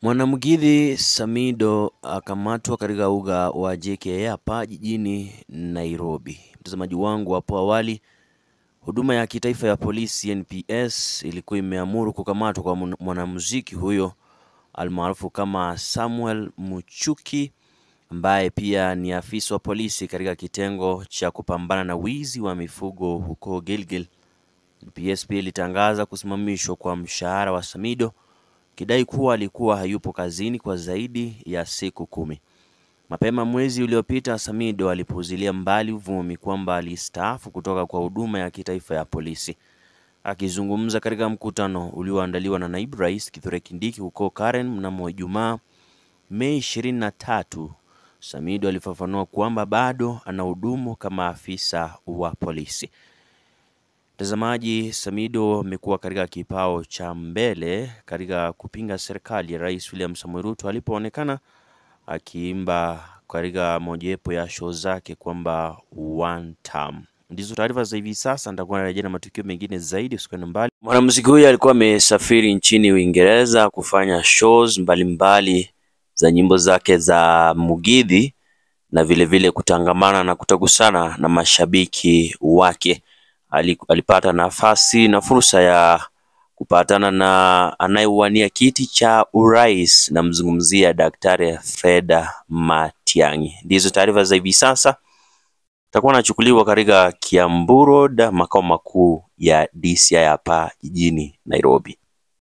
Mwanamuziki Samido akamatwa katika uga wa JKIA hapa jijini Nairobi. Mtazamaji wangu, hapo awali huduma ya kitaifa ya polisi NPS ilikuwa imeamuru kukamatwa kwa mwanamuziki huyo almaarufu kama Samuel Muchuki, ambaye pia ni afisa wa polisi katika kitengo cha kupambana na wizi wa mifugo huko Gilgil. NPS pia ilitangaza kusimamishwa kwa mshahara wa Samido, kidai kuwa alikuwa hayupo kazini kwa zaidi ya siku 10. Mapema mwezi uliopita, Samido alipuuzilia mbali uvumi kwamba alistaafu kutoka kwa huduma ya kitaifa ya polisi. Akizungumza katika mkutano ulioandaliwa na Naibu Rais Kithure Kindiki huko Karen mnamo Ijumaa Mei 23, Samido alifafanua kwamba bado anahudumu kama afisa wa polisi. Mtazamaji, Samido amekuwa katika kipao cha mbele katika kupinga serikali ya Rais William Samoei Ruto alipoonekana akiimba katika mojawapo ya show zake kwamba one term. Ndizo taarifa za hivi sasa, nitakuwa narejea na matukio mengine zaidi, usikwende mbali. Mwanamuziki huyu alikuwa amesafiri nchini Uingereza kufanya shows mbalimbali za nyimbo zake za Mugithi na vile kutangamana na kutagusana na mashabiki wake. Alipata nafasi na fursa ya kupatana na anayewania kiti cha urais, na mzungumzia Daktari Fred Matiang'i. Ndizo taarifa za hivi sasa. Takuwa nachukuliwa katika Kiambu Road, makao makuu ya DCI hapa jijini Nairobi.